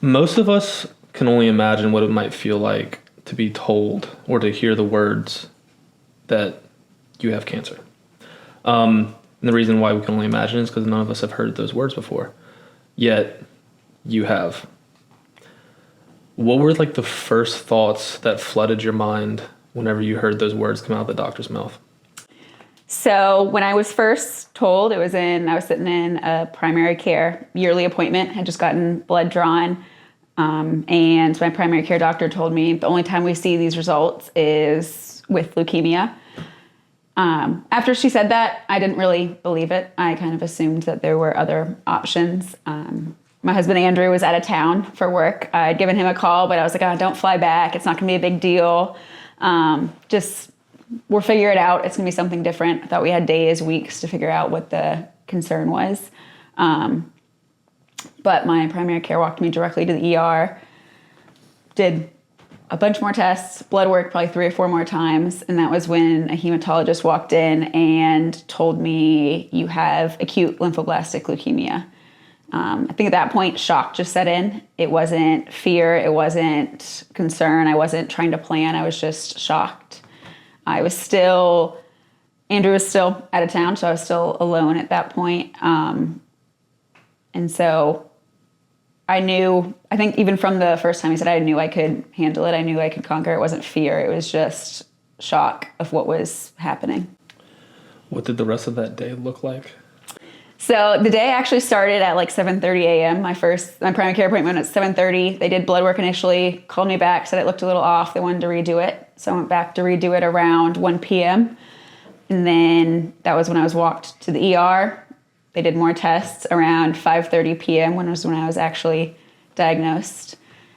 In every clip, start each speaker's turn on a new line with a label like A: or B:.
A: most of us can only imagine what it might feel like to be told or to hear the words that you have cancer. And the reason why we can only imagine is because none of us have heard those words before. Yet, you have. What were like the first thoughts that flooded your mind whenever you heard those words come out of the doctor's mouth?
B: So when I was first told, I was sitting in a primary care yearly appointment, had just gotten blood drawn. And my primary care doctor told me the only time we see these results is with leukemia. After she said that, I didn't really believe it. I kind of assumed that there were other options. My husband, Andrew, was out of town for work. I'd given him a call, but I was like, oh, don't fly back. It's not going to be a big deal. We'll figure it out. It's going to be something different. I thought we had days, weeks to figure out what the concern was. But my primary care walked me directly to the ER, did a bunch more tests, blood work probably 3 or 4 more times. And that was when a hematologist walked in and told me, you have acute lymphoblastic leukemia. I think at that point, shock just set in. It wasn't fear. It wasn't concern. I wasn't trying to plan. I was just shocked. Andrew was still out of town, so I was still alone at that point. And so I think even from the first time he said, I knew I could handle it. I knew I could conquer it. It wasn't fear. It was just shock of what was happening.
A: What did the rest of that day look like?
B: So the day actually started at like 7:30 a.m. My primary care appointment at 7:30. They did blood work initially, called me back, said it looked a little off. They wanted to redo it. So I went back to redo it around 1 p.m. And then that was when I was walked to the ER. They did more tests around 5:30 p.m. when I was actually diagnosed.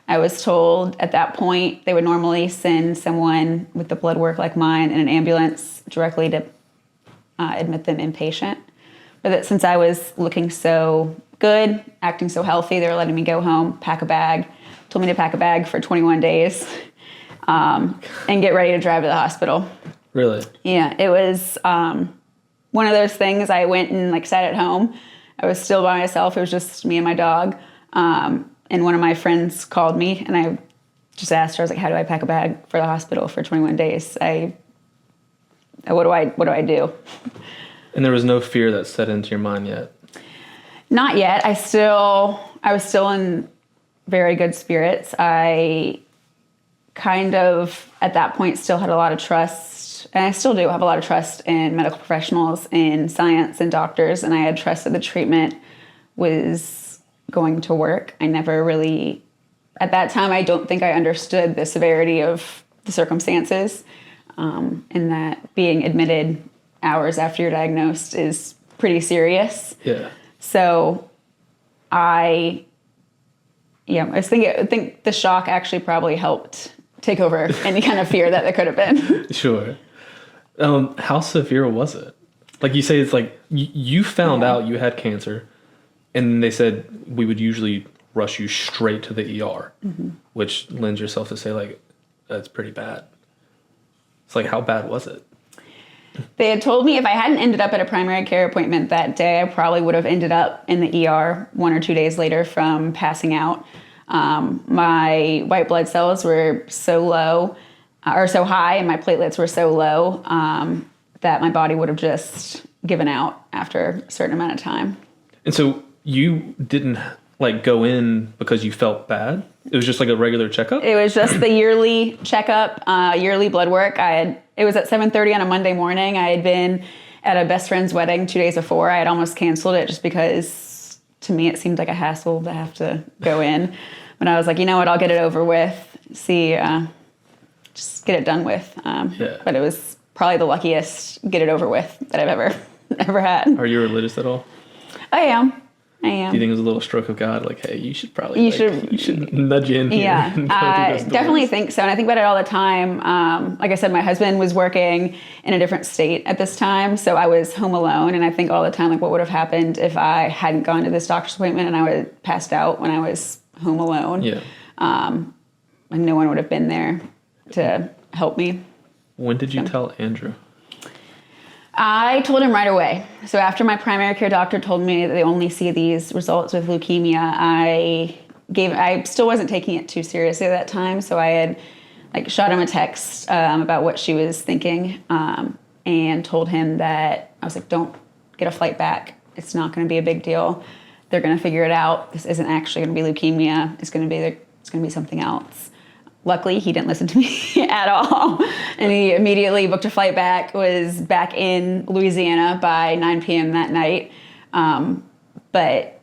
B: I was told at that point they would normally send someone with the blood work like mine in an ambulance directly to admit them inpatient. But that since I was looking so good, acting so healthy, they were letting me go home, pack a bag, told me to pack a bag for 21 days and get ready to drive to the hospital.
A: Really?
B: Yeah, it was one of those things. I went and sat at home. I was still by myself. It was just me and my dog. And one of my friends called me and I just asked her, I was like, how do I pack a bag for the hospital for 21 days? What do I do?
A: And there was no fear that set into your mind yet?
B: Not yet. I was still in very good spirits. I kind of, at that point, still had a lot of trust, and I still do have a lot of trust in medical professionals, in science and doctors, and I had trust that the treatment was going to work. I never really, at that time, I don't think I understood the severity of the circumstances, and that being admitted hours after you're diagnosed is pretty serious.
A: Yeah.
B: So I think the shock actually probably helped take over any kind of fear that there could have been.
A: Sure. How severe was it? Like you say, it's like you found out you had cancer, and they said we would usually rush you straight to the ER, which lends yourself to say that's pretty bad. It's like, how bad was it?
B: They had told me if I hadn't ended up at a primary care appointment that day, I probably would have ended up in the ER 1 or 2 days later from passing out. My white blood cells were so low, or so high, and my platelets were so low that my body would have just given out after a certain amount of time. And
A: so you didn't go in because you felt bad? It was just like a regular checkup?
B: It was just the yearly checkup, yearly blood work. It was at 7:30 on a Monday morning. I had been at a best friend's wedding 2 days before. I had almost canceled it just because to me it seemed like a hassle to have to go in. But I was like, you know what, I'll get it over with. Just get it done with. But it was probably the luckiest get it over with that I've ever had.
A: Are you religious at all?
B: I am.
A: Do you think it was a little stroke of God? Like, hey, you should probably you should nudge you in here.
B: Yeah, I definitely think so. And I think about it all the time. Like I said, my husband was working in a different state at this time. So I was home alone. And I think all the time, what would have happened if I hadn't gone to this doctor's appointment and I would have passed out when I was home alone.
A: Yeah.
B: And no one would have been there to help me.
A: When did you tell Andrew?
B: I told him right away. So after my primary care doctor told me that they only see these results with leukemia, I I still wasn't taking it too seriously at that time. So I had like shot him a text about what she was thinking and told him that I was like, don't get a flight back. It's not going to be a big deal. They're going to figure it out. This isn't actually going to be leukemia. It's going to be something else. Luckily, he didn't listen to me at all. And he immediately booked a flight back, was back in Louisiana by 9 p.m. that night. But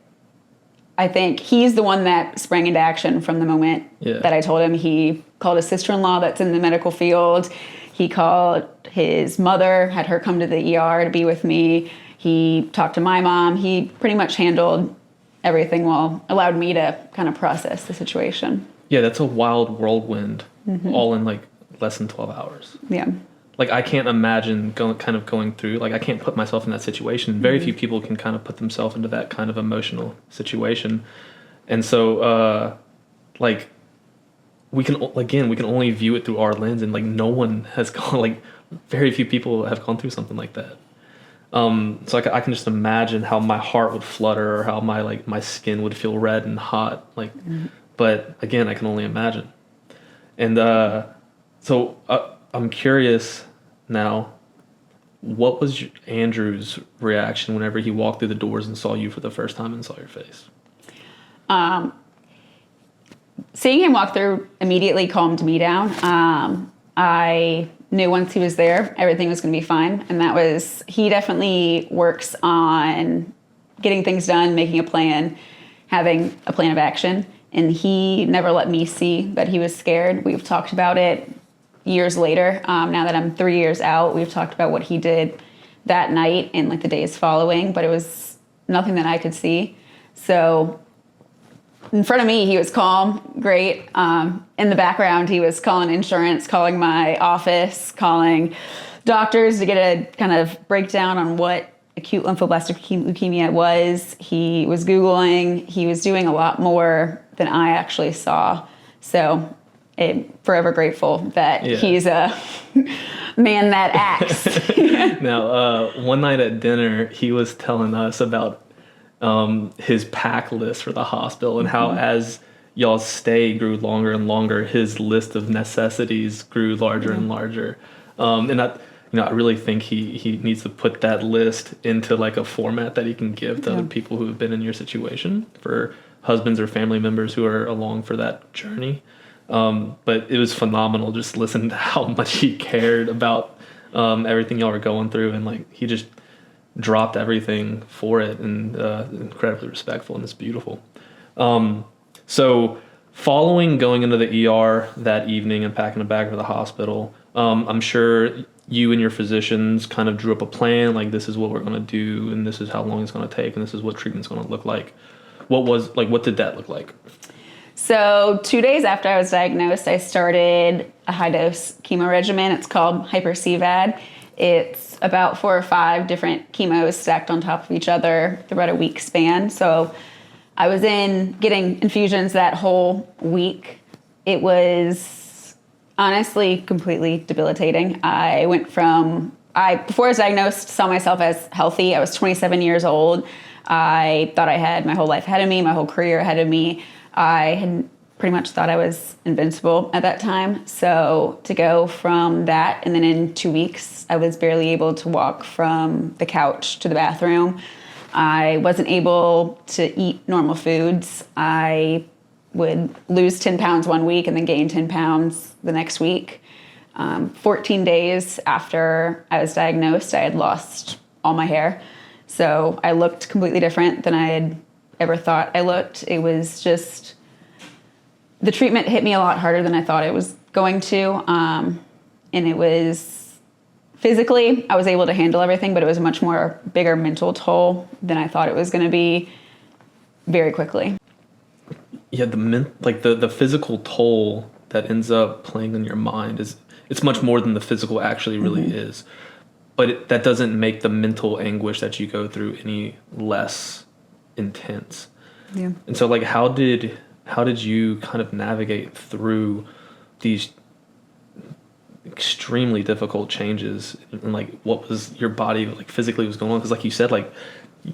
B: I think he's the one that sprang into action from the moment that I told him. He called his sister-in-law that's in the medical field. He called his mother, had her come to the ER to be with me. He talked to my mom. He pretty much handled everything allowed me to kind of process the situation.
A: Yeah, that's a wild whirlwind, all in like less than 12 hours.
B: Yeah.
A: Like I can't imagine going through, like I can't put myself in that situation. Very few people can kind of put themselves into that kind of emotional situation. And so, like we can only view it through our lens, and like no one has gone, like very few people have gone through something like that. So I can just imagine how my heart would flutter or how my skin would feel red and hot. Like, but again, I can only imagine. And, so I'm curious now, what was Andrew's reaction whenever he walked through the doors and saw you for the first time and saw your face?
B: Seeing him walk through immediately calmed me down. I knew once he was there, everything was going to be fine. And he definitely works on getting things done, making a plan, having a plan of action. And he never let me see that he was scared. We've talked about it years later. Now that I'm 3 years out, we've talked about what he did that night and like the days following, but it was nothing that I could see. So in front of me, he was calm, great. In the background, he was calling insurance, calling my office, calling doctors to get a kind of breakdown on what acute lymphoblastic leukemia was. He was Googling. He was doing a lot more than I actually saw. So I'm forever grateful that he's a man that acts.
A: Now, one night at dinner, he was telling us about his pack list for the hospital and how as y'all's stay grew longer and longer, his list of necessities grew larger and larger. And I really think he needs to put that list into like a format that he can give to other people who have been in your situation, for husbands or family members who are along for that journey. But it was phenomenal just listening to how much he cared about everything y'all were going through, and like he just dropped everything for it, and incredibly respectful, and it's beautiful. So following going into the ER that evening and packing a bag for the hospital, I'm sure you and your physicians kind of drew up a plan, like this is what we're going to do, and this is how long it's going to take, and this is what treatment's going to look like. What did that look like?
B: So 2 days after I was diagnosed, I started a high-dose chemo regimen. It's called hyper-CVAD. It's about 4 or 5 different chemos stacked on top of each other throughout a week span. So I was getting infusions that whole week. It was honestly completely debilitating. Before I was diagnosed, saw myself as healthy. I was 27 years old. I thought I had my whole life ahead of me, my whole career ahead of me. I had pretty much thought I was invincible at that time. So to go from that, and then in 2 weeks, I was barely able to walk from the couch to the bathroom. I wasn't able to eat normal foods. I would lose 10 pounds 1 week and then gain 10 pounds the next week. 14 days after I was diagnosed, I had lost all my hair. So I looked completely different than I had ever thought I looked. It was just, the treatment hit me a lot harder than I thought it was going to. And it was, physically, I was able to handle everything, but it was a much more bigger mental toll than I thought it was going to be very quickly.
A: Yeah, the physical toll that ends up playing on your mind it's much more than the physical actually really is. But that doesn't make the mental anguish that you go through any less intense. Yeah. And so like how did you kind of navigate through these extremely difficult changes, and like what was your body like physically was going on? Because like you said, like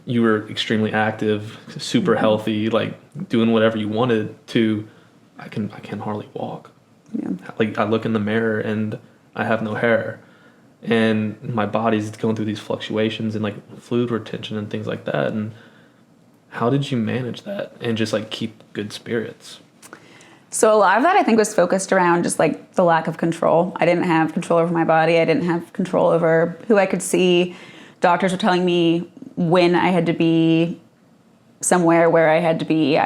A: you were extremely active, super healthy, like doing whatever you wanted, to I can hardly walk.
B: Yeah.
A: Like I look in the mirror and I have no hair, and my body's going through these fluctuations and like fluid retention and things like that. And how did you manage that and just like keep good spirits?
B: So a lot of that I think was focused around just like the lack of control. I didn't have control over my body. I didn't have control over who I could see. Doctors were telling me when I had to be somewhere, where I had to be.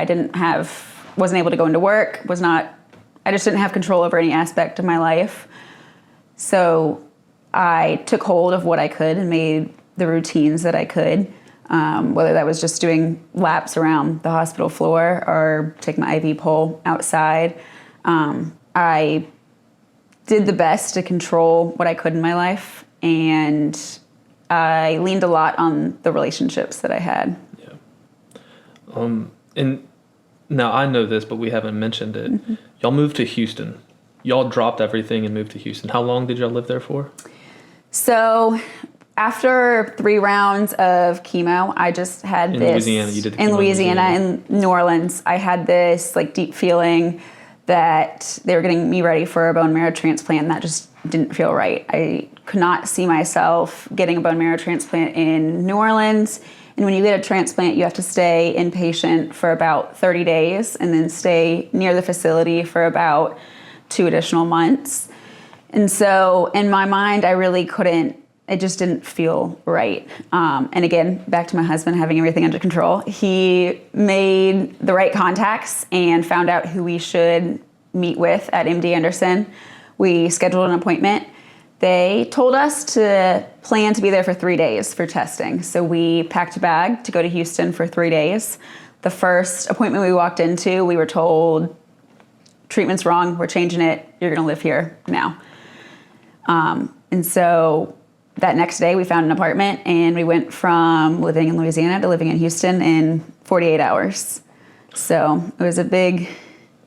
B: Wasn't able to go into work, I just didn't have control over any aspect of my life. So I took hold of what I could and made the routines that I could, whether that was just doing laps around the hospital floor or taking my IV pole outside. I did the best to control what I could in my life, and I leaned a lot on the relationships that I had.
A: Yeah. And now I know this, but we haven't mentioned it. Mm-hmm. Y'all moved to Houston. Y'all dropped everything and moved to Houston. How long did y'all live there for?
B: So after 3 rounds of chemo, I just had
A: in
B: this...
A: Louisiana, you did the chemo
B: in Louisiana, in New Orleans, I had this like deep feeling that they were getting me ready for a bone marrow transplant. That just didn't feel right. I could not see myself getting a bone marrow transplant in New Orleans. And when you get a transplant, you have to stay inpatient for about 30 days and then stay near the facility for about 2 additional months. And so in my mind, I really couldn't, it just didn't feel right. And again, back to my husband having everything under control. He made the right contacts and found out who we should meet with at MD Anderson. We scheduled an appointment. They told us to plan to be there for 3 days for testing. So we packed a bag to go to Houston for 3 days. The first appointment we walked into, we were told, treatment's wrong, we're changing it, you're gonna live here now. And so that next day we found an apartment and we went from living in Louisiana to living in Houston in 48 hours. So it was a big,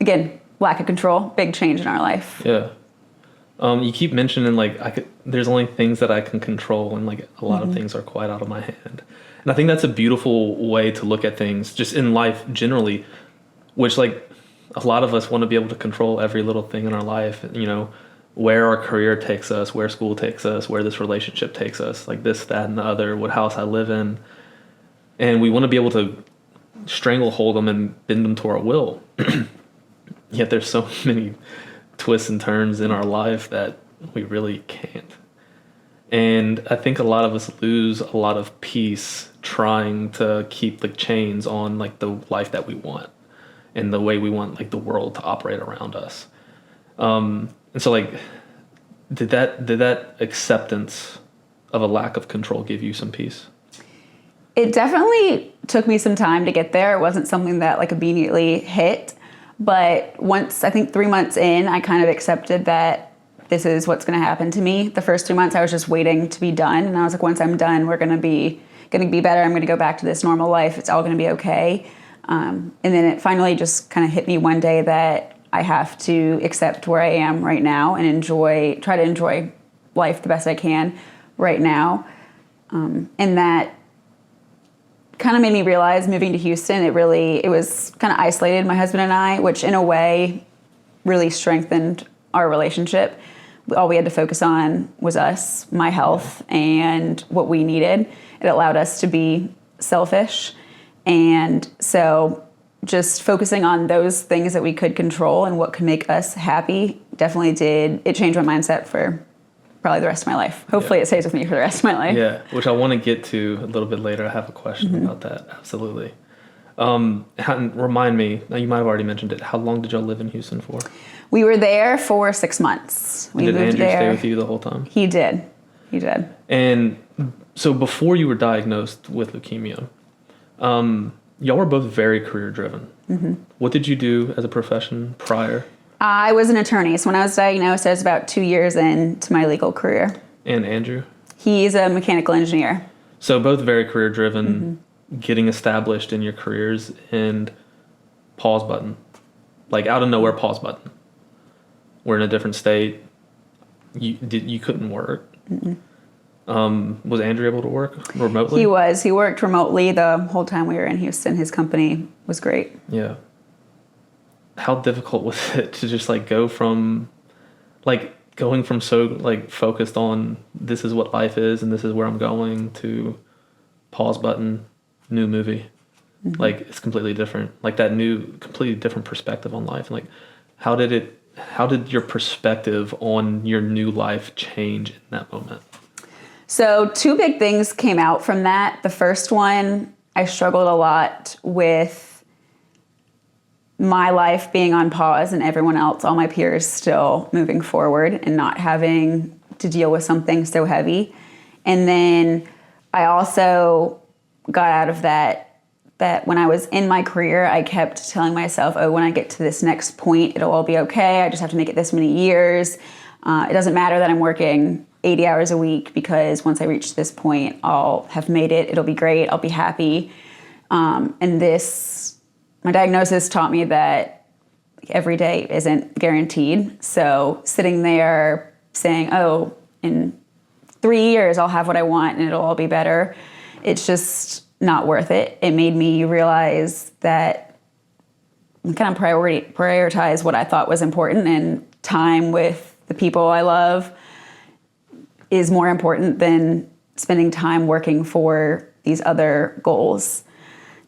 B: again, lack of control, big change in our life.
A: Yeah. You keep mentioning like there's only things that I can control, and like a lot of things are quite out of my hand. And I think that's a beautiful way to look at things just in life generally, which like a lot of us want to be able to control every little thing in our life, you know, where our career takes us, where school takes us, where this relationship takes us, like this, that, and the other, what house I live in. And we want to be able to stranglehold them and bend them to our will. Yet there's so many twists and turns in our life that we really can't. And I think a lot of us lose a lot of peace trying to keep the chains on like the life that we want and the way we want like the world to operate around us. And so like, did that acceptance of a lack of control give you some peace?
B: It definitely took me some time to get there. It wasn't something that like immediately hit. But once, I think 3 months in, I kind of accepted that this is what's going to happen to me. The first 3 months, I was just waiting to be done. And I was like, once I'm done, we're going to be better. I'm going to go back to this normal life. It's all going to be okay. And then it finally just kind of hit me one day that I have to accept where I am right now and try to enjoy life the best I can right now. And that kind of made me realize moving to Houston, it was kind of isolated, my husband and I, which in a way really strengthened our relationship. All we had to focus on was us, my health, and what we needed. It allowed us to be selfish. And so just focusing on those things that we could control and what could make us happy definitely it changed my mindset for probably the rest of my life. Hopefully it stays with me for the rest of my life.
A: Yeah, which I want to get to a little bit later. I have a question about that. Absolutely. Remind me, now you might have already mentioned it, how long did y'all live in Houston for?
B: We were there for 6 months.
A: Did Andrew stay with you the whole time?
B: He did.
A: And so before you were diagnosed with leukemia, y'all were both very career driven. Mm-hmm. What did you do as a profession prior?
B: I was an attorney. So when I was diagnosed, I was about 2 years into my legal career.
A: And Andrew?
B: He's a mechanical engineer.
A: So both very career driven, getting established in your careers, and pause button. Like out of nowhere, pause button. We're in a different state. You couldn't work. Was Andrew able to work remotely?
B: He was. He worked remotely the whole time we were in Houston. His company was great.
A: Yeah. How difficult was it to just like going from so like focused on this is what life is and this is where I'm going to pause button, new movie. Mm-hmm. Like it's completely different. Like that completely different perspective on life. And like how did your perspective on your new life change in that moment?
B: So 2 big things came out from that. The first one, I struggled a lot with my life being on pause and everyone else, all my peers still moving forward and not having to deal with something so heavy. And then I also got out of that when I was in my career, I kept telling myself, oh, when I get to this next point, it'll all be okay. I just have to make it this many years. It doesn't matter that I'm working 80 hours a week because once I reach this point, I'll have made it. It'll be great. I'll be happy. My diagnosis taught me that every day isn't guaranteed. So sitting there saying, oh, in 3 years, I'll have what I want and it'll all be better. It's just not worth it. It made me realize that I kind of prioritize what I thought was important, and time with the people I love is more important than spending time working for these other goals.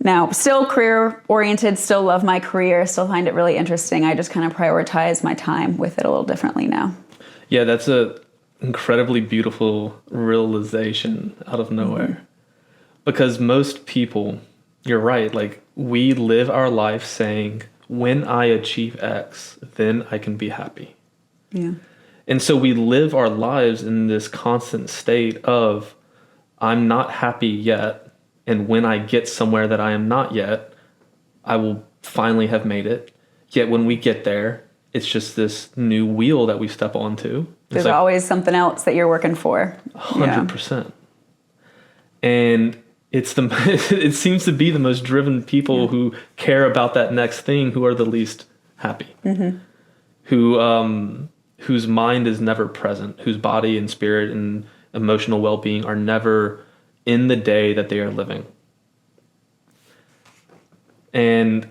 B: Now, still career-oriented, still love my career, still find it really interesting. I just kind of prioritize my time with it a little differently now.
A: Yeah, that's a incredibly beautiful realization out of nowhere. Mm-hmm. Because most people, you're right, like we live our life saying, when I achieve X, then I can be happy.
B: Yeah.
A: And so we live our lives in this constant state of, I'm not happy yet. And when I get somewhere that I am not yet, I will finally have made it. Yet when we get there, it's just this new wheel that we step onto.
B: There's like, always something else that you're working for.
A: 100%. Yeah. And it seems to be the most driven people who care about that next thing who are the least happy. Mm-hmm. Whose mind is never present, whose body and spirit and emotional well-being are never in the day that they are living. And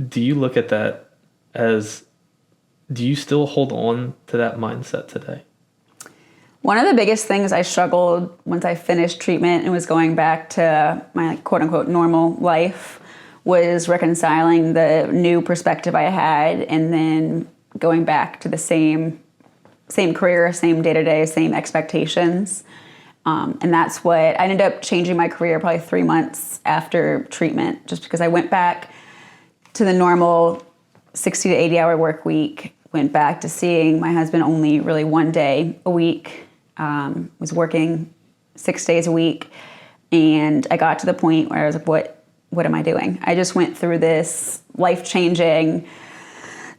A: do you look at that do you still hold on to that mindset today?
B: One of the biggest things I struggled once I finished treatment and was going back to my quote unquote normal life was reconciling the new perspective I had and then going back to the same career, same day-to-day, same expectations. And that's what I ended up changing my career probably 3 months after treatment, just because I went back to the normal 60 to 80 hour work week, went back to seeing my husband only really 1 day a week, was working 6 days a week. And I got to the point where I was like, what am I doing? I just went through this life-changing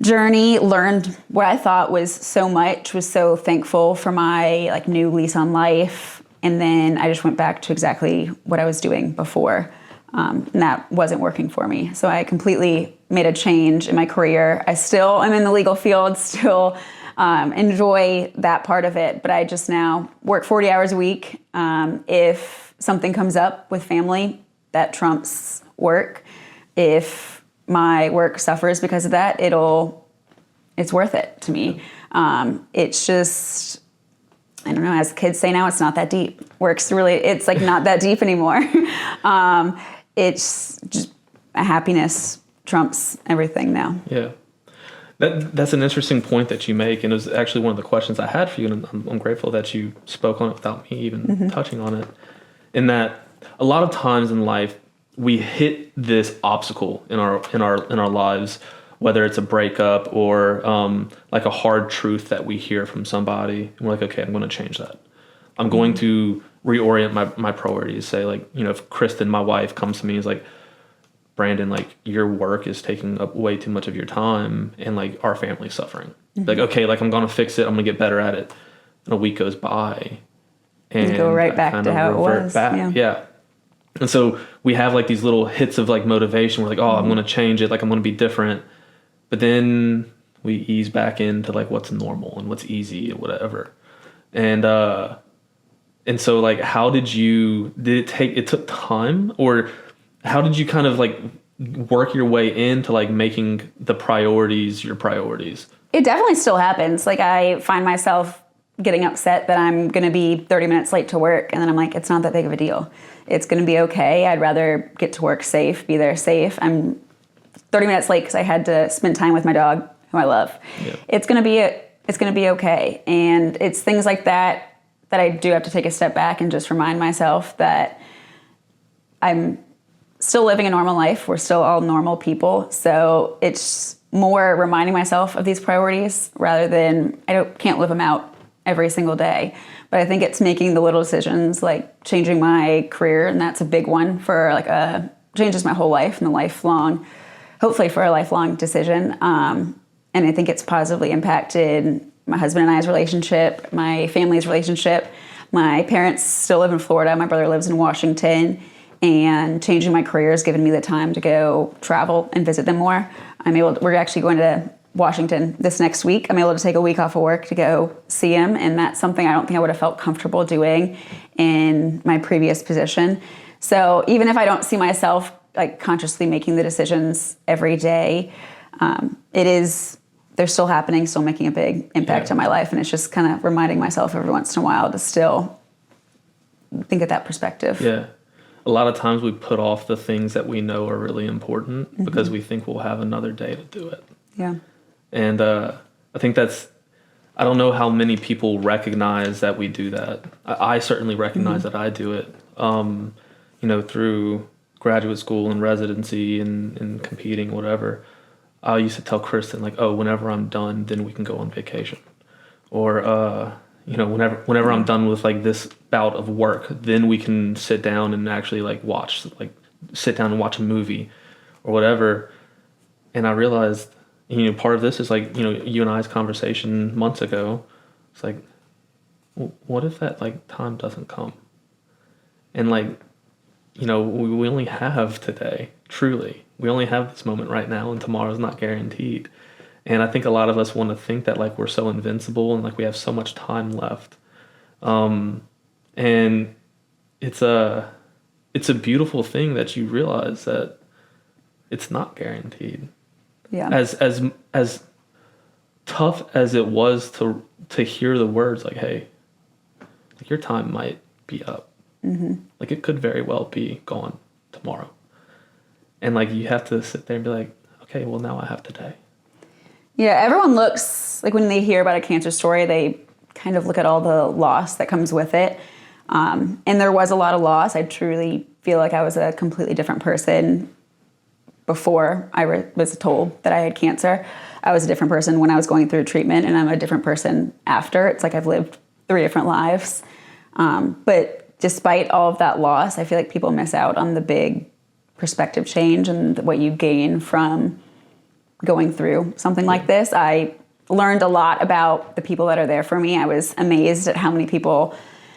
B: journey, learned what I thought was so much, was so thankful for my like new lease on life. And then I just went back to exactly what I was doing before. And that wasn't working for me. So I completely made a change in my career. I still am in the legal field, still enjoy that part of it, but I just now work 40 hours a week. If something comes up with family, that trumps work. If my work suffers because of that, it's worth it to me. It's just, I don't know, as kids say now, it's not that deep. It's like not that deep anymore. It's just a happiness trumps everything now.
A: Yeah. That's an interesting point that you make, and it was actually one of the questions I had for you, and I'm grateful that you spoke on it without me even touching on it. In that, a lot of times in life, we hit this obstacle in our lives, whether it's a breakup or like a hard truth that we hear from somebody, and we're like, okay, I'm going to change that. I'm going to reorient my priorities. Say, like, if Kristen, my wife, comes to me and is like, Brandon, like, your work is taking up way too much of your time, and like our family's suffering. Like, okay, like I'm gonna fix it. I'm gonna get better at it. And a week goes by, and
B: you go right back to how it was.
A: Yeah. And so we have like these little hits of like motivation. We're like, oh, I'm gonna change it. Like I'm gonna be different. But then we ease back into like what's normal and what's easy and whatever. And so like, how did it took time, or how did you kind of like work your way into like making the priorities your priorities?
B: It definitely still happens. Like I find myself getting upset that I'm going to be 30 minutes late to work. And then I'm like, it's not that big of a deal. It's going to be okay. I'd rather get to work safe, be there safe. I'm 30 minutes late because I had to spend time with my dog, who I love. Yeah. It's going to be okay. And it's things like that I do have to take a step back and just remind myself that I'm still living a normal life. We're still all normal people. So it's more reminding myself of these priorities rather than can't live them out every single day. But I think it's making the little decisions, like changing my career, and that's a big one for like changes my whole life and hopefully for a lifelong decision. And I think it's positively impacted my husband and I's relationship, my family's relationship. My parents still live in Florida. My brother lives in Washington. And changing my career has given me the time to go travel and visit them more. We're actually going to Washington this next week. I'm able to take a week off of work to go see him. And that's something I don't think I would have felt comfortable doing in my previous position. So even if I don't see myself like consciously making the decisions every day, they're still happening, still making a big impact on my life. And it's just kind of reminding myself every once in a while to still think of that perspective.
A: Yeah. A lot of times we put off the things that we know are really important because we think we'll have another day to do it. Yeah. And I think I don't know how many people recognize that we do that. I certainly recognize that I do it, through graduate school and residency and competing, whatever. I used to tell Kristen, like, oh, whenever I'm done, then we can go on vacation. Or, whenever I'm done with, like, this bout of work, then we can sit down and actually, sit down and watch a movie or whatever. And I realized, part of this is, like, you and I's conversation months ago. It's like, what if that, like, time doesn't come? And, like, we only have today, truly. We only have this moment right now, and tomorrow's not guaranteed. And I think a lot of us want to think that, like, we're so invincible and, like, we have so much time left. And it's a beautiful thing that you realize that it's not guaranteed. Yeah. As tough as it was to hear the words, like, hey, like, your time might be up. Mm-hmm. Like, it could very well be gone tomorrow. And, like, you have to sit there and be like, okay, well, now I have today.
B: Yeah, everyone looks, like, when they hear about a cancer story, they kind of look at all the loss that comes with it. And there was a lot of loss. I truly feel like I was a completely different person before I was told that I had cancer. I was a different person when I was going through treatment, and I'm a different person after. It's like I've lived 3 different lives. But despite all of that loss, I feel like people miss out on the big perspective change and what you gain from going through something like this. I learned a lot about the people that are there for me. I was amazed at how many people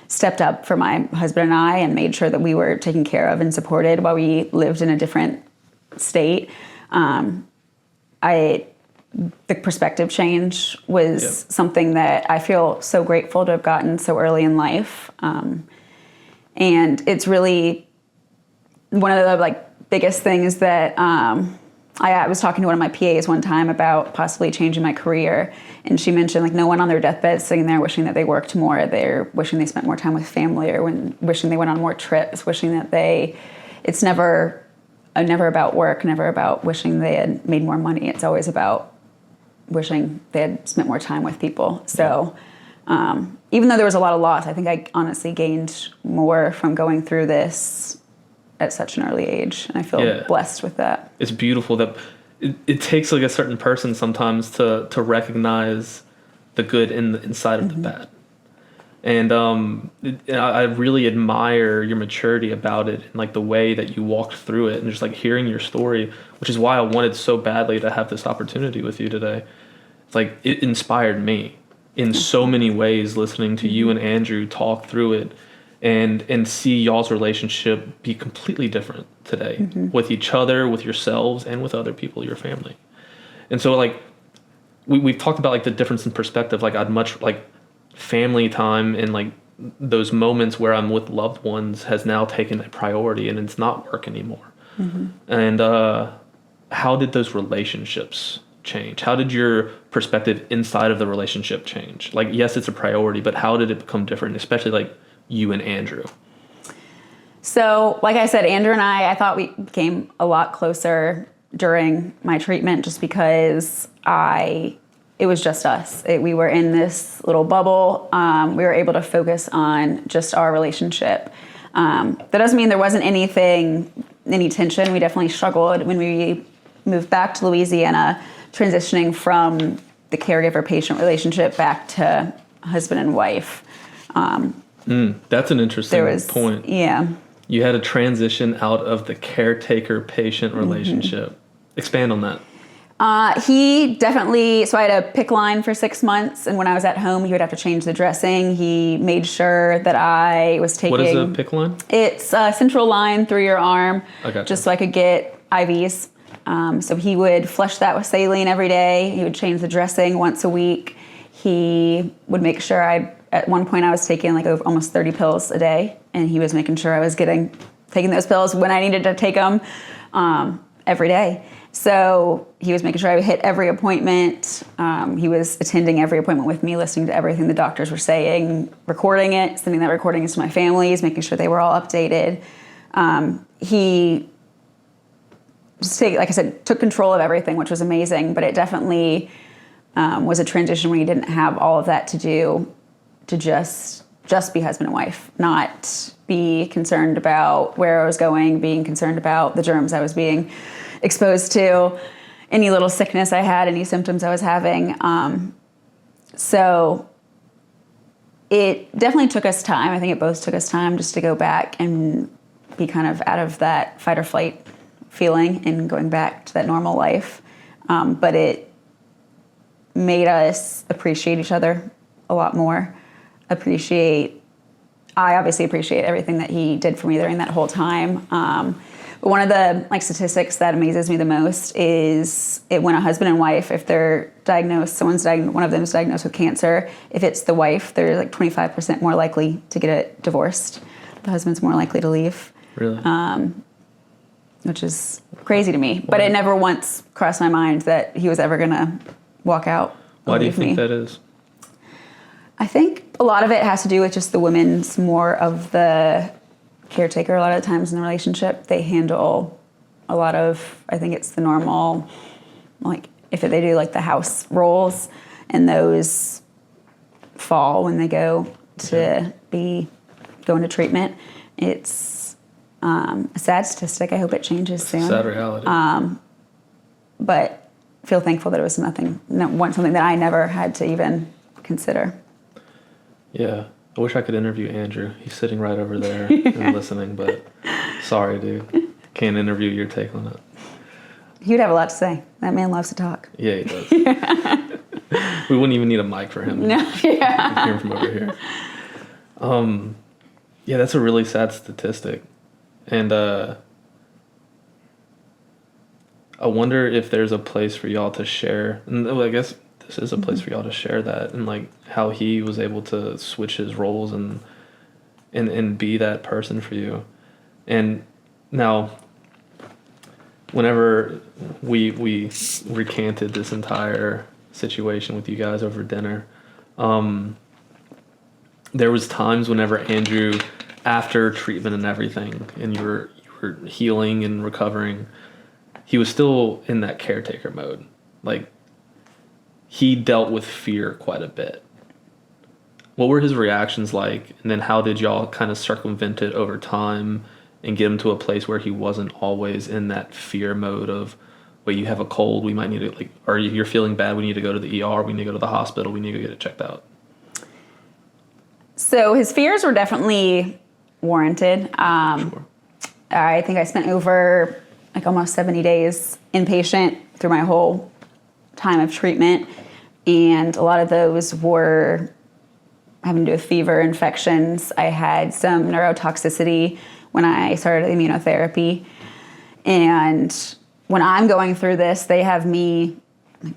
B: stepped up for my husband and I and made sure that we were taken care of and supported while we lived in a different state. The perspective change was something that I feel so grateful to have gotten so early in life. And it's really one of the biggest things that I was talking to one of my PAs one time about possibly changing my career, and she mentioned no one on their deathbed is sitting there wishing that they worked more. They're wishing they spent more time with family, or wishing they went on more trips, wishing that it's never about work, never about wishing they had made more money. It's always about wishing they had spent more time with people. So even though there was a lot of loss, I think I honestly gained more from going through this at such an early age, and I feel blessed with that. It's
A: beautiful that it takes a certain person sometimes to recognize the good inside of the bad. And I really admire your maturity about it, and the way that you walked through it, and just hearing your story, which is why I wanted so badly to have this opportunity with you today. It's it inspired me in so many ways, listening to you and Andrew talk through it. And see y'all's relationship be completely different today with each other, with yourselves, and with other people, your family. And so we've talked about the difference in perspective. I'd much family time and like those moments where I'm with loved ones has now taken a priority and it's not work anymore. And how did those relationships change? How did your perspective inside of the relationship change? Like, yes, it's a priority, but how did it become different, especially like you and Andrew?
B: So, like I said, Andrew and I thought we became a lot closer during my treatment just because it was just us. We were in this little bubble. We were able to focus on just our relationship. That doesn't mean there wasn't any tension. We definitely struggled when we moved back to Louisiana, transitioning from the caregiver-patient relationship back to husband and wife.
A: That's an interesting point.
B: Yeah.
A: You had a transition out of the caretaker-patient relationship. Expand on that.
B: He definitely, so I had a PICC line for 6 months, and when I was at home, he would have to change the dressing. He made sure that I was taking...
A: What is a PICC line?
B: It's a central line through your arm,
A: gotcha.
B: Just so I could get IVs. So he would flush that with saline every day. He would change the dressing once a week. He would make sure at one point I was taking like over almost 30 pills a day, and he was making sure I was taking those pills when I needed to take them every day. So he was making sure I hit every appointment. He was attending every appointment with me, listening to everything the doctors were saying, recording it, sending that recording to my families, making sure they were all updated. He, like I said, took control of everything, which was amazing, but it definitely was a transition where you didn't have all of that to do, to just be husband and wife, not be concerned about where I was going, being concerned about the germs I was being exposed to, any little sickness I had, any symptoms I was having. So it definitely took us time. I think it both took us time just to go back and be kind of out of that fight or flight feeling and going back to that normal life. But it made us appreciate each other a lot more. I obviously appreciate everything that he did for me during that whole time. But one of the statistics that amazes me the most is when a husband and wife, if they're diagnosed, one of them is diagnosed with cancer, if it's the wife, they're like 25% more likely to get it divorced. The husband's more likely to leave.
A: Really?
B: Which is crazy to me. But it never once crossed my mind that he was ever going to walk out.
A: Why do you think that is?
B: I think a lot of it has to do with just the women's more of the caretaker. A lot of the times in the relationship, they handle a lot of, I think it's the normal, like if they do like the house roles, and those fall when they go to go into treatment. It's a sad statistic. I hope it changes soon.
A: Sad reality.
B: But feel thankful that it was something that I never had to even consider.
A: Yeah. I wish I could interview Andrew. He's sitting right over there and listening, but sorry, dude. Can't interview your take on it.
B: He would have a lot to say. That man loves to talk.
A: Yeah, he does. Yeah. We wouldn't even need a mic for him.
B: No, yeah.
A: You can hear him from over here. Yeah, that's a really sad statistic. And I wonder if there's a place for y'all to share. And I guess this is a place for y'all to share that, and like how he was able to switch his roles and be that person for you. And now, whenever we recanted this entire situation with you guys over dinner, there was times whenever Andrew, after treatment and everything, and you were healing and recovering, he was still in that caretaker mode. Like, he dealt with fear quite a bit. What were his reactions like? And then how did y'all kind of circumvent it over time and get him to a place where he wasn't always in that fear mode of, wait, you have a cold, we might need to, like, or you're feeling bad, we need to go to the ER, we need to go to the hospital, we need to get it checked out?
B: So his fears were definitely warranted.
A: Sure.
B: I think I spent over like almost 70 days inpatient through my whole time of treatment, and a lot of those were having to do with fever, infections. I had some neurotoxicity when I started immunotherapy, and when I'm going through this, they have me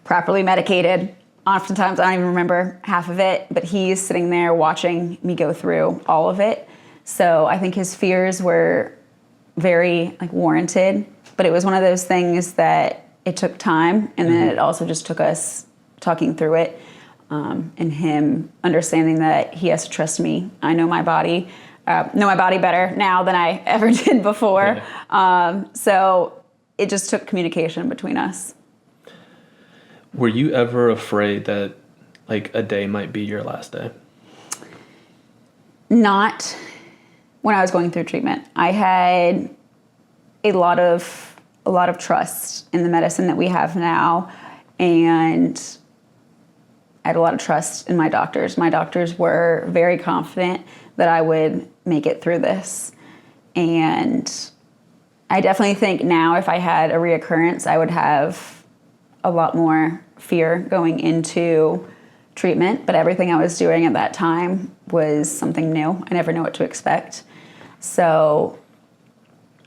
B: properly medicated oftentimes I don't even remember half of it, but he's sitting there watching me go through all of it. So I think his fears were very like warranted, but it was one of those things that it took time, and then it also just took us talking through it, and him understanding that he has to trust me. I know my body, better now than I ever did before. Yeah. So it just took communication between us.
A: Were you ever afraid that like a day might be your last day?
B: Not when I was going through treatment. I had a lot of trust in the medicine that we have now, and I had a lot of trust in my doctors. My doctors were very confident that I would make it through this. And I definitely think now if I had a reoccurrence, I would have a lot more fear going into treatment, but everything I was doing at that time was something new. I never knew what to expect. So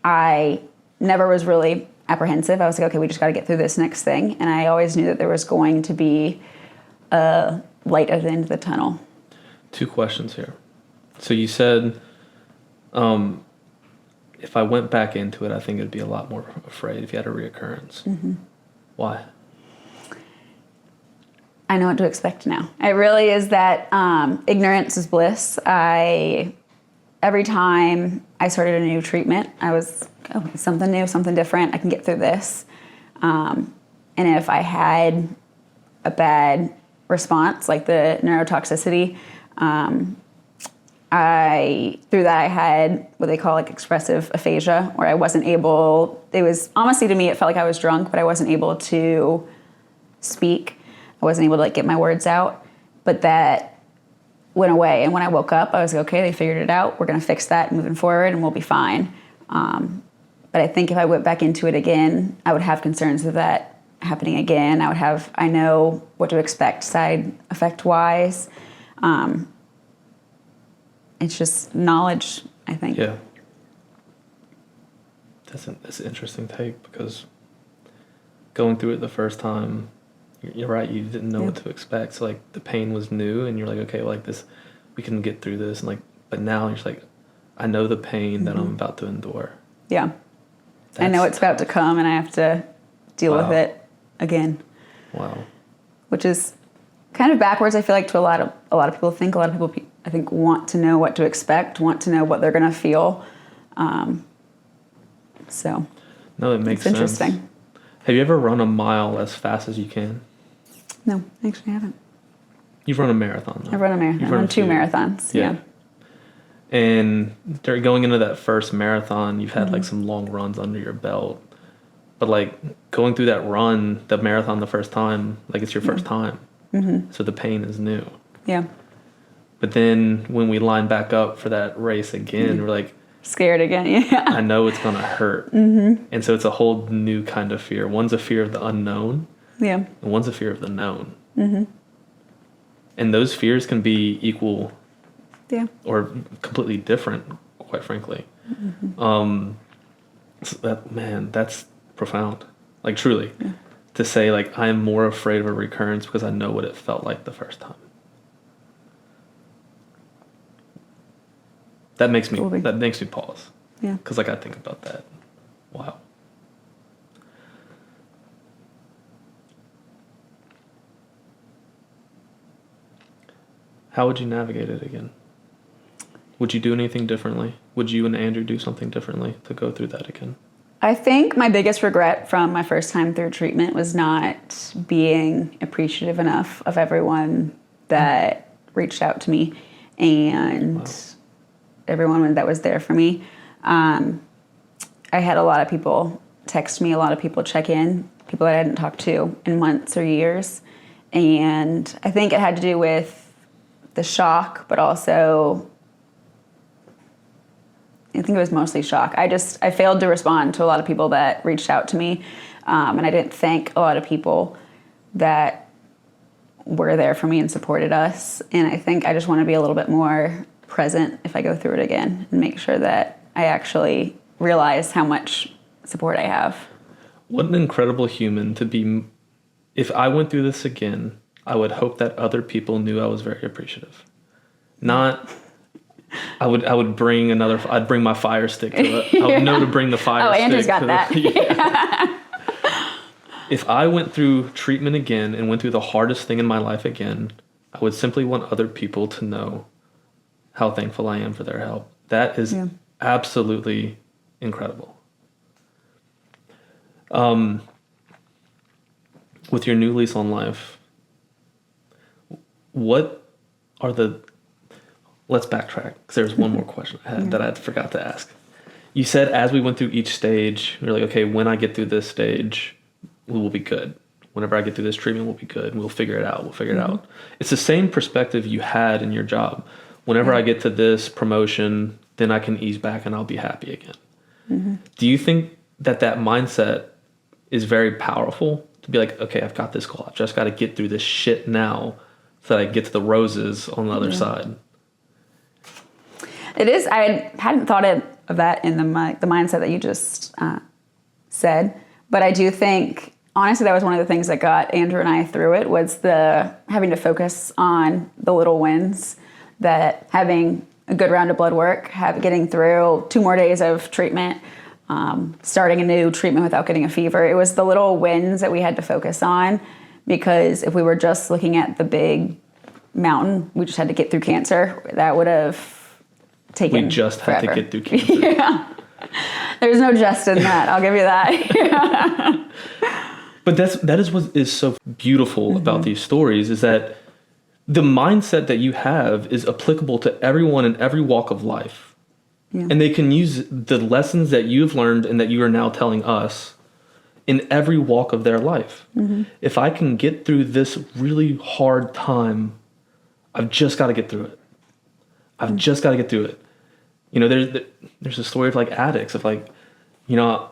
B: I never was really apprehensive. I was like, okay, we just got to get through this next thing. And I always knew that there was going to be a light at the end of the tunnel.
A: 2 questions here. So you said, if I went back into it, I think I'd be a lot more afraid if you had a reoccurrence. Mm-hmm. Why?
B: I know what to expect now. It really is that ignorance is bliss. Every time I started a new treatment, I was, it's something new, something different. I can get through this. And if I had a bad response, like the neurotoxicity, through that I had what they call like expressive aphasia, where I wasn't able, it was honestly to me, it felt like I was drunk, but I wasn't able to speak. I wasn't able to like get my words out, but that went away. And when I woke up, I was like, okay, they figured it out. We're going to fix that moving forward and we'll be fine. But I think if I went back into it again, I would have concerns of that happening again. I know what to expect side effect wise. It's just knowledge, I think.
A: Yeah. That's an interesting take, because going through it the first time, you're right, you didn't know what to expect. So like the pain was new and you're like, okay, well, like this, we can get through this. And like, but now you're just like, I know the pain that I'm about to endure.
B: Yeah. I know it's about to come and I have to deal with it again.
A: Wow.
B: Which is kind of backwards, I feel like, to a lot of people think. A lot of people, I think, want to know what to expect, want to know what they're going to feel. So
A: no, it makes sense.
B: It's interesting.
A: Have you ever run a mile as fast as you can?
B: No, actually I haven't.
A: You've run a marathon, though.
B: I've run a marathon. I've run 2 marathons. Yeah.
A: And going into that first marathon, you've had like some long runs under your belt. But like going through that run, the marathon the first time, like it's your first time. Mm-hmm. So the pain is new. Yeah. But then when we line back up for that race again, we're like,
B: scared again. Yeah.
A: I know it's going to hurt. Mm-hmm. And so it's a whole new kind of fear. One's a fear of the unknown. Yeah. And one's a fear of the known. Mm-hmm. And those fears can be equal. Yeah. Or completely different, quite frankly. Mm-hmm. So that's profound. Like truly. Yeah. To say like, I'm more afraid of a recurrence because I know what it felt like the first time. That makes me pause. Yeah. Because like I think about that. Wow. How would you navigate it again? Would you do anything differently? Would you and Andrew do something differently to go through that again?
B: I think my biggest regret from my first time through treatment was not being appreciative enough of everyone that reached out to me and everyone that was there for me. I had a lot of people text me, a lot of people check in, people that I hadn't talked to in months or years. And I think it had to do with the shock, but also I think it was mostly shock. I failed to respond to a lot of people that reached out to me. And I didn't thank a lot of people that were there for me and supported us. And I think I just want to be a little bit more present if I go through it again and make sure that I actually realize how much support I have.
A: What an incredible human to be. If I went through this again, I would hope that other people knew I was very appreciative. Not, I'd bring my fire stick to it. I would know to bring the fire stick.
B: Oh, Andrew's got that.
A: Yeah. If I went through treatment again and went through the hardest thing in my life again, I would simply want other people to know how thankful I am for their help. That is absolutely incredible. With your new lease on life, what are let's backtrack, because there's one more question I had that I forgot to ask. You said as we went through each stage, you're like, okay, when I get through this stage, we will be good. Whenever I get through this treatment, we'll be good. We'll figure it out. We'll figure it out. It's the same perspective you had in your job. Whenever I get to this promotion, then I can ease back and I'll be happy again. Do you think that mindset is very powerful to be like, okay, I've got this goal. I've just got to get through this shit now so that I get to the roses on the other side?
B: It is. I hadn't thought of that in the mindset that you just said, but I do think, honestly, that was one of the things that got Andrew and I through it, was the having to focus on the little wins, that having a good round of blood work, getting through 2 more days of treatment, starting a new treatment without getting a fever. It was the little wins that we had to focus on, because if we were just looking at the big mountain, we just had to get through cancer, that would have taken
A: We just
B: forever.
A: had to get through cancer.
B: There's no just in that. I'll give you that.
A: But that is what is so beautiful about these stories, is that the mindset that you have is applicable to everyone in every walk of life. Yeah. And they can use the lessons that you've learned and that you are now telling us in every walk of their life. If I can get through this really hard time, I've just got to get through it. I've just got to get through it. You know, there's a story of like addicts, of like, you know,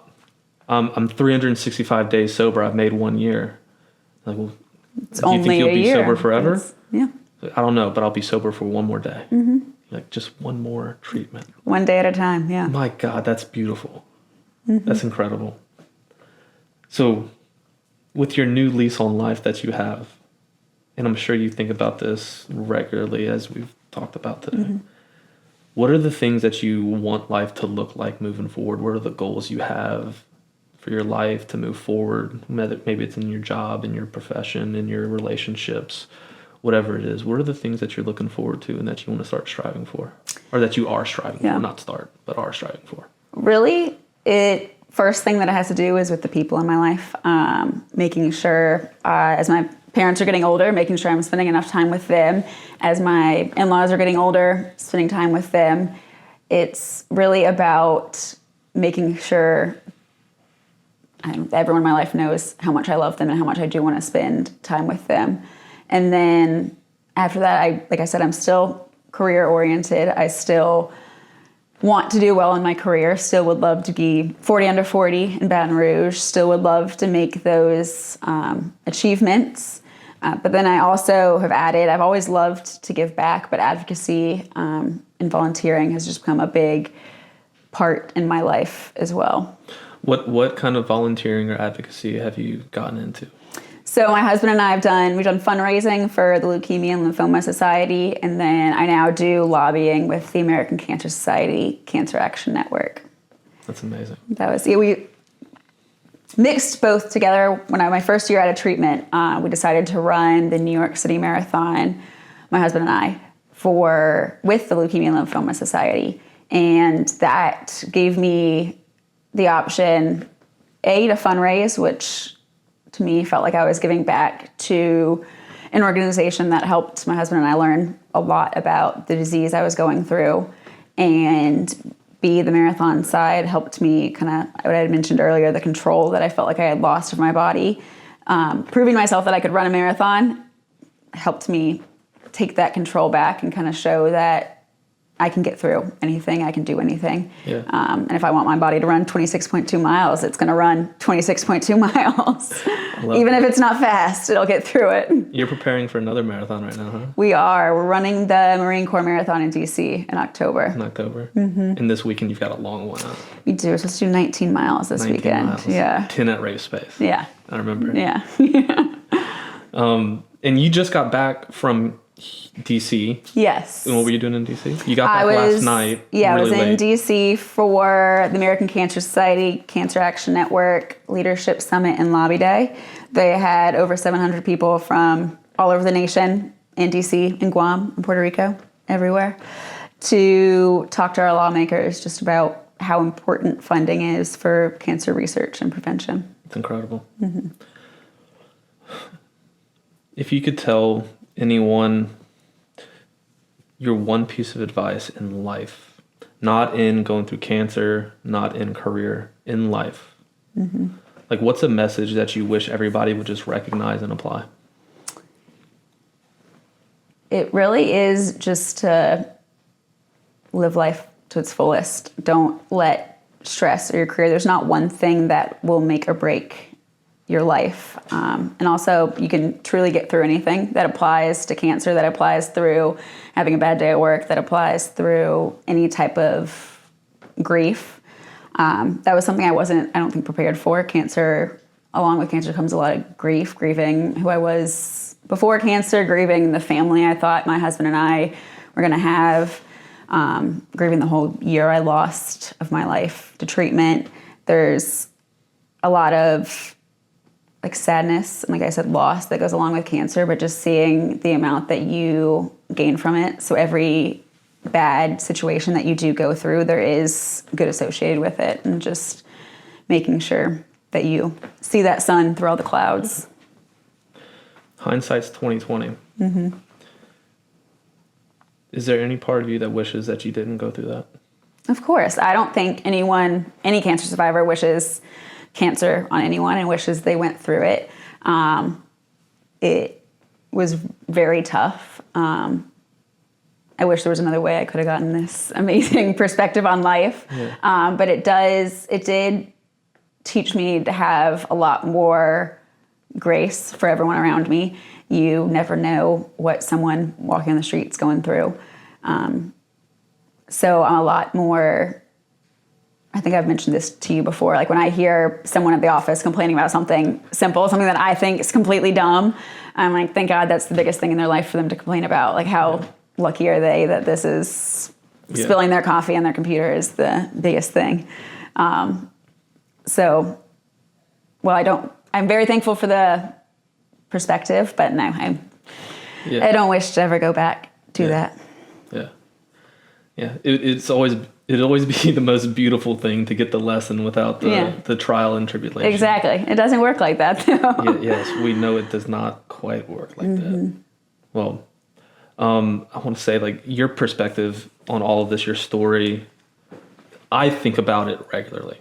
A: I'm 365 days sober. I've made 1 year. Like, well,
B: It's
A: do you
B: only
A: think you'll
B: a
A: be
B: year.
A: sober forever?
B: Yeah.
A: I don't know, but I'll be sober for 1 more day. Like, just 1 more treatment.
B: 1 day at a time. Yeah.
A: My God, that's beautiful. That's incredible. So, with your new lease on life that you have, and I'm sure you think about this regularly as we've talked about today, what are the things that you want life to look like moving forward? What are the goals you have for your life to move forward? Maybe it's in your job, in your profession, in your relationships, whatever it is. What are the things that you're looking forward to and that you want to start striving for? Or that you are striving for, not start, but are striving for? Really,
B: first thing that it has to do is with the people in my life. Making sure, as my parents are getting older, making sure I'm spending enough time with them. As my in-laws are getting older, spending time with them. It's really about making sure everyone in my life knows how much I love them and how much I do want to spend time with them. And then after that, like I said, I'm still career oriented. I still want to do well in my career. Still would love to be 40 under 40 in Baton Rouge. Still would love to make those achievements. But then I also have added, I've always loved to give back, but advocacy and volunteering has just become a big part in my life as well.
A: What kind of volunteering or advocacy have you gotten into?
B: So my husband and I we've done fundraising for the Leukemia and Lymphoma Society, and then I now do lobbying with the American Cancer Society Cancer Action Network.
A: That's amazing.
B: We mixed both together. When my first year out of treatment, we decided to run the New York City Marathon, my husband and I, with the Leukemia and Lymphoma Society. And that gave me the option, to fundraise, which to me felt like I was giving back to an organization that helped my husband and I learn a lot about the disease I was going through. And B, the marathon side helped me kind of, what I had mentioned earlier, the control that I felt like I had lost of my body. Proving myself that I could run a marathon helped me take that control back and kind of show that I can get through anything, I can do anything.
A: Yeah.
B: And if I want my body to run 26.2 miles, it's going to run 26.2 miles. Even if it's not fast, it'll get through it.
A: You're preparing for another marathon right now, huh?
B: We are. We're running the Marine Corps Marathon in D.C. in October. And this weekend you've got a long one, huh? We do. We're supposed to do 19 miles this 19 weekend. Miles. Yeah.
A: 10 at race pace.
B: Yeah.
A: I remember.
B: Yeah.
A: And you just got back from DC.
B: Yes.
A: And what were you doing in DC? You got back last night.
B: Yeah,
A: really
B: I was in
A: late.
B: DC for the American Cancer Society Cancer Action Network Leadership Summit and Lobby Day. They had over 700 people from all over the nation, in DC, in Guam, in Puerto Rico, everywhere, to talk to our lawmakers just about how important funding is for cancer research and prevention.
A: It's incredible. If you could tell anyone your one piece of advice in life, not in going through cancer, not in career, in life, like what's a message that you wish everybody would just recognize and apply?
B: It really is just to live life to its fullest. Don't let stress or your career, there's not one thing that will make or break your life. And also, you can truly get through anything. That applies to cancer, that applies through having a bad day at work, that applies through any type of grief. That was something I don't think, prepared for. Cancer, along with cancer comes a lot of grief, grieving who I was before cancer, grieving the family I thought my husband and I were going to have, grieving the whole year I lost of my life to treatment. There's a lot of sadness, and like I said, loss that goes along with cancer, but just seeing the amount that you gain from it. So every bad situation that you do go through, there is good associated with it, and just making sure that you see that sun through all the clouds.
A: Hindsight's 2020. Is there any part of you that wishes that you didn't go through that?
B: Of course. I don't think any cancer survivor wishes cancer on anyone and wishes they went through it. It was very tough. I wish there was another way I could have gotten this amazing perspective on life. Yeah. But it did teach me to have a lot more grace for everyone around me. You never know what someone walking on the street's going through. So I'm a lot more, I think I've mentioned this to you before, like when I hear someone at the office complaining about something simple, something that I think is completely dumb, I'm like, thank God that's the biggest thing in their life for them to complain about. Like, how lucky are they that this is spilling their coffee on their computer is the biggest thing. I'm very thankful for the perspective, but no, I don't wish to ever go back to that.
A: Yeah. It'd always be the most beautiful thing to get the lesson without the trial and tribulation.
B: Exactly. It doesn't work like that, though.
A: Yes, we know it does not quite work like that. Well, I want to say, like, your perspective on all of this, your story, I think about it regularly.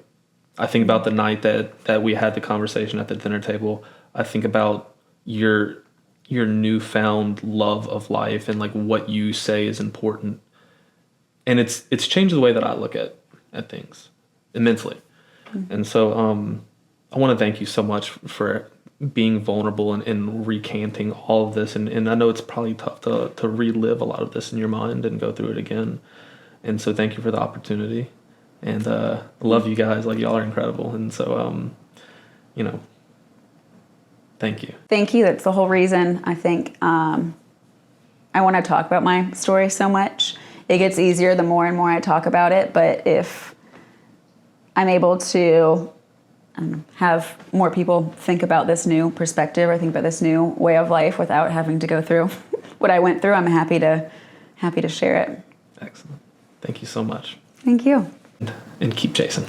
A: I think about the night that we had the conversation at the dinner table. I think about your newfound love of life and like what you say is important. And it's changed the way that I look at things immensely. And so I want to thank you so much for being vulnerable and recanting all of this. And I know it's probably tough to relive a lot of this in your mind and go through it again. And so thank you for the opportunity. And I love you guys. Like, y'all are incredible. And so, thank you.
B: Thank you. That's the whole reason I think I want to talk about my story so much. It gets easier the more and more I talk about it. But if I'm able to have more people think about this new perspective or think about this new way of life without having to go through what I went through, I'm happy to share it.
A: Excellent. Thank you so much.
B: Thank you.
A: And keep chasing.